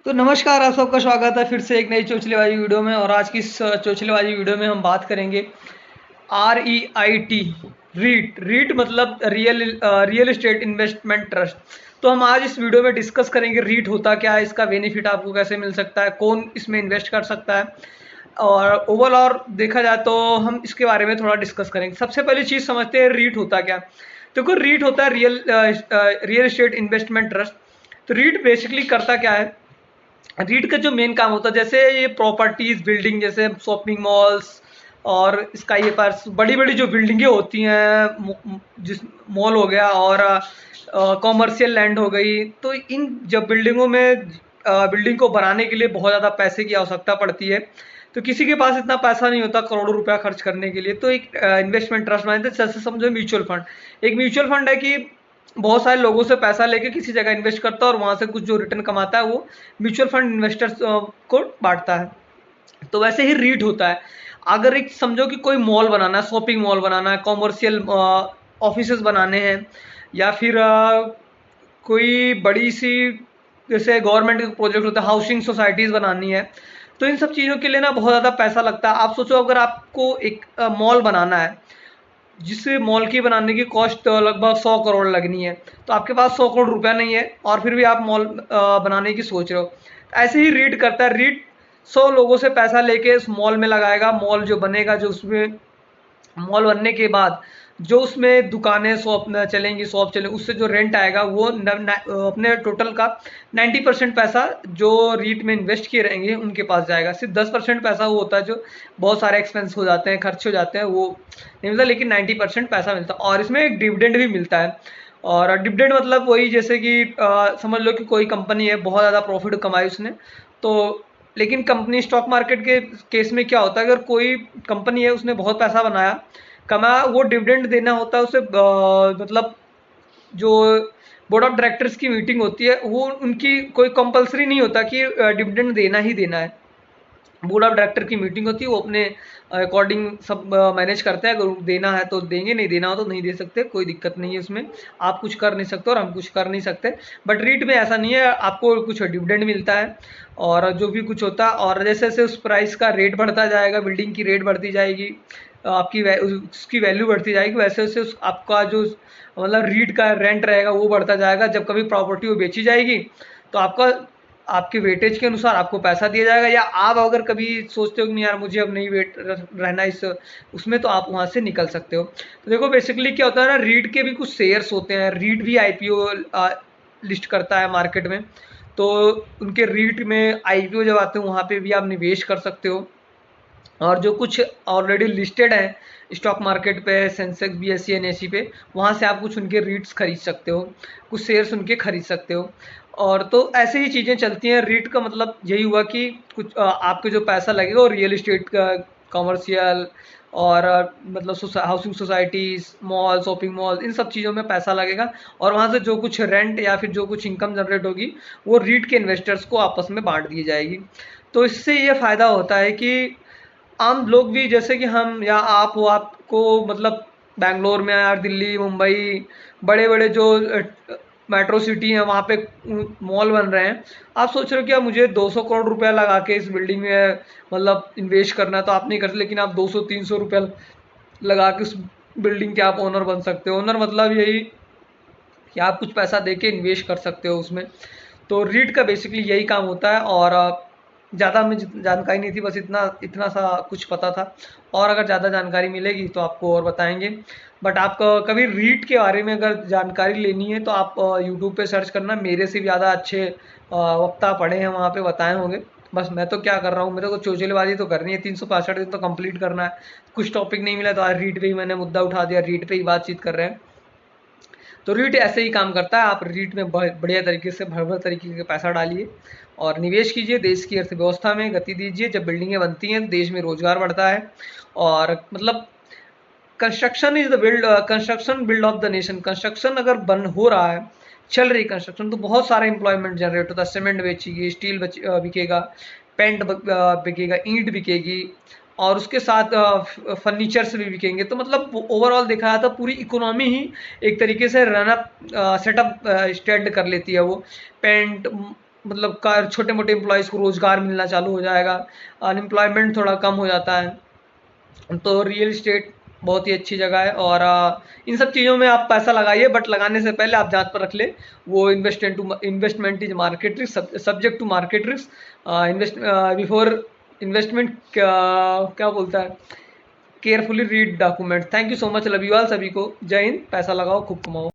तो नमस्कार, आप सबका स्वागत है फिर से एक नई चोचलेबाजी वीडियो में। और आज की इस चोचलेबाजी वीडियो में हम बात करेंगे REIT। रीट रीट मतलब रियल एस्टेट इन्वेस्टमेंट ट्रस्ट। तो हम आज इस वीडियो में डिस्कस करेंगे रीट होता क्या है, इसका बेनिफिट आपको कैसे मिल सकता है, कौन इसमें इन्वेस्ट कर सकता है, और ओवरऑल देखा जाए तो हम इसके बारे में थोड़ा डिस्कस करेंगे। सबसे पहली चीज़ समझते हैं रीट होता क्या। देखो, रीट होता है रियल एस्टेट इन्वेस्टमेंट ट्रस्ट। तो रीट बेसिकली करता क्या है, रीट का जो मेन काम होता है, जैसे ये प्रॉपर्टीज बिल्डिंग, जैसे शॉपिंग मॉल्स और स्काई पार्क, बड़ी बड़ी जो बिल्डिंगें होती हैं, जिस मॉल हो गया और कॉमर्शियल लैंड हो गई, तो इन जब बिल्डिंगों में बिल्डिंग को बनाने के लिए बहुत ज़्यादा पैसे की आवश्यकता पड़ती है। तो किसी के पास इतना पैसा नहीं होता करोड़ों रुपया खर्च करने के लिए, तो एक इन्वेस्टमेंट ट्रस्ट बनाते हैं। जैसे समझो म्यूचुअल फंड, एक म्यूचुअल फंड है कि बहुत सारे लोगों से पैसा लेके किसी जगह इन्वेस्ट करता है और वहां से कुछ जो रिटर्न कमाता है वो म्यूचुअल फंड इन्वेस्टर्स को बांटता है। तो वैसे ही रीट होता है। अगर एक समझो कि कोई मॉल बनाना है, शॉपिंग मॉल बनाना है, कॉमर्शियल ऑफिसेज बनाने हैं, या फिर कोई बड़ी सी जैसे गवर्नमेंट का प्रोजेक्ट होता है, हाउसिंग सोसाइटीज बनानी है, तो इन सब चीज़ों के लिए ना बहुत ज़्यादा पैसा लगता है। आप सोचो, अगर आपको एक मॉल बनाना है, जिस मॉल की बनाने की कॉस्ट लगभग 100 करोड़ लगनी है, तो आपके पास 100 करोड़ रुपया नहीं है और फिर भी आप मॉल बनाने की सोच रहे हो। ऐसे ही रीट करता है। रीट 100 लोगों से पैसा लेके उस मॉल में लगाएगा। मॉल जो बनेगा, जो उसमें मॉल बनने के बाद जो उसमें दुकानें शॉप चलेंगी, शॉप चले, उससे जो रेंट आएगा वो अपने टोटल का 90% पैसा जो रीट में इन्वेस्ट किए रहेंगे उनके पास जाएगा। सिर्फ 10% पैसा वो होता है जो बहुत सारे एक्सपेंस हो जाते हैं, खर्च हो जाते हैं, वो नहीं मिलता, लेकिन 90% पैसा मिलता है। और इसमें एक डिविडेंड भी मिलता है। और डिविडेंड मतलब वही, जैसे कि समझ लो कि कोई कंपनी है, बहुत ज़्यादा प्रॉफिट कमाई उसने, तो लेकिन कंपनी स्टॉक मार्केट के केस में क्या होता है, अगर कोई कंपनी है उसने बहुत पैसा बनाया, कमाया, वो डिविडेंड देना होता है उसे, मतलब जो बोर्ड ऑफ डायरेक्टर्स की मीटिंग होती है, वो उनकी कोई कंपलसरी नहीं होता कि डिविडेंड देना ही देना है। बोर्ड ऑफ डायरेक्टर की मीटिंग होती है, वो अपने अकॉर्डिंग सब मैनेज करते हैं। अगर देना है तो देंगे, नहीं देना हो तो नहीं दे सकते, कोई दिक्कत नहीं है उसमें। आप कुछ कर नहीं सकते और हम कुछ कर नहीं सकते। बट रीट में ऐसा नहीं है, आपको कुछ डिविडेंड मिलता है और जो भी कुछ होता है, और जैसे जैसे उस प्राइस का रेट बढ़ता जाएगा, बिल्डिंग की रेट बढ़ती जाएगी, आपकी उसकी वैल्यू बढ़ती जाएगी, वैसे वैसे आपका जो मतलब रीट का रेंट रहेगा वो बढ़ता जाएगा। जब कभी प्रॉपर्टी वो बेची जाएगी तो आपका आपके वेटेज के अनुसार आपको पैसा दिया जाएगा। या आप अगर कभी सोचते हो कि नहीं यार मुझे अब नहीं वेट रहना इस उसमें, तो आप वहां से निकल सकते हो। तो देखो, बेसिकली क्या होता है ना, रीट के भी कुछ शेयर्स होते हैं। रीट भी आईपीओ लिस्ट करता है मार्केट में, तो उनके रीट में आईपीओ जब आते हैं वहां पे भी आप निवेश कर सकते हो। और जो कुछ ऑलरेडी लिस्टेड है स्टॉक मार्केट पे, सेंसेक्स, बीएसई, एनएसई पे, वहाँ से आप कुछ उनके रीट्स खरीद सकते हो, कुछ शेयर्स उनके खरीद सकते हो। और तो ऐसे ही चीज़ें चलती हैं। रीट का मतलब यही हुआ कि कुछ आपके जो पैसा लगेगा वो रियल इस्टेट का, कमर्शियल और मतलब housing societies, mall, shopping mall, इन सब चीज़ों में पैसा लगेगा। और वहाँ से जो कुछ रेंट या फिर जो कुछ इनकम जनरेट होगी वो रीट के इन्वेस्टर्स को आपस में बांट दी जाएगी। तो इससे ये फ़ायदा होता है कि आम लोग भी, जैसे कि हम या आप हो, आपको मतलब बैंगलोर में या दिल्ली, मुंबई, बड़े बड़े जो मेट्रो सिटी हैं वहाँ पे मॉल बन रहे हैं। आप सोच रहे हो कि यार मुझे 200 करोड़ रुपया लगा के इस बिल्डिंग में मतलब इन्वेस्ट करना है, तो आप नहीं करते, लेकिन आप 200-300 रुपया लगा के उस बिल्डिंग के आप ओनर बन सकते हो। ओनर मतलब यही कि आप कुछ पैसा दे के इन्वेस्ट कर सकते हो उसमें। तो रीट का बेसिकली यही काम होता है। और ज़्यादा हमें जानकारी नहीं थी, बस इतना इतना सा कुछ पता था। और अगर ज़्यादा जानकारी मिलेगी तो आपको और बताएंगे। बट आप कभी रीट के बारे में अगर जानकारी लेनी है तो आप यूट्यूब पे सर्च करना, मेरे से भी ज़्यादा अच्छे वक्ता पढ़े हैं, वहाँ पे बताए होंगे। बस मैं तो क्या कर रहा हूँ, मेरे को चोचलेबाजी तो करनी है, 365 दिन तो कंप्लीट करना है। कुछ टॉपिक नहीं मिला तो आज रीट पे ही मैंने मुद्दा उठा दिया, रीट पे ही बातचीत कर रहे हैं। तो रीट ऐसे ही काम करता है। आप रीट में बढ़िया तरीके से भर भर तरीके का पैसा डालिए और निवेश कीजिए, देश की अर्थव्यवस्था में गति दीजिए। जब बिल्डिंगें बनती हैं तो देश में रोजगार बढ़ता है। और मतलब construction is the build construction build of the nation. Construction अगर बन हो रहा है, चल रही कंस्ट्रक्शन, तो बहुत सारा एम्प्लॉयमेंट जनरेट होता है। सीमेंट बेचेगी, स्टील बिकेगा, पेंट बिकेगा, ईंट बिकेगी, और उसके साथ फर्नीचर्स भी बिकेंगे। तो मतलब ओवरऑल देखा जाए तो पूरी इकोनॉमी ही एक तरीके से रन अप सेटअप स्टैंड कर लेती है वो। पेंट, मतलब कार छोटे मोटे एम्प्लॉयज़ को रोज़गार मिलना चालू हो जाएगा, अनएम्प्लॉयमेंट थोड़ा कम हो जाता है। तो रियल इस्टेट बहुत ही अच्छी जगह है, और इन सब चीज़ों में आप पैसा लगाइए, बट लगाने से पहले आप जांच पर रख ले। वो investment is market risk, subject to market risk, invest before investment, क्या बोलता है, carefully read document. Thank you so much, love you all, सभी को जय हिंद, पैसा लगाओ खूब कमाओ।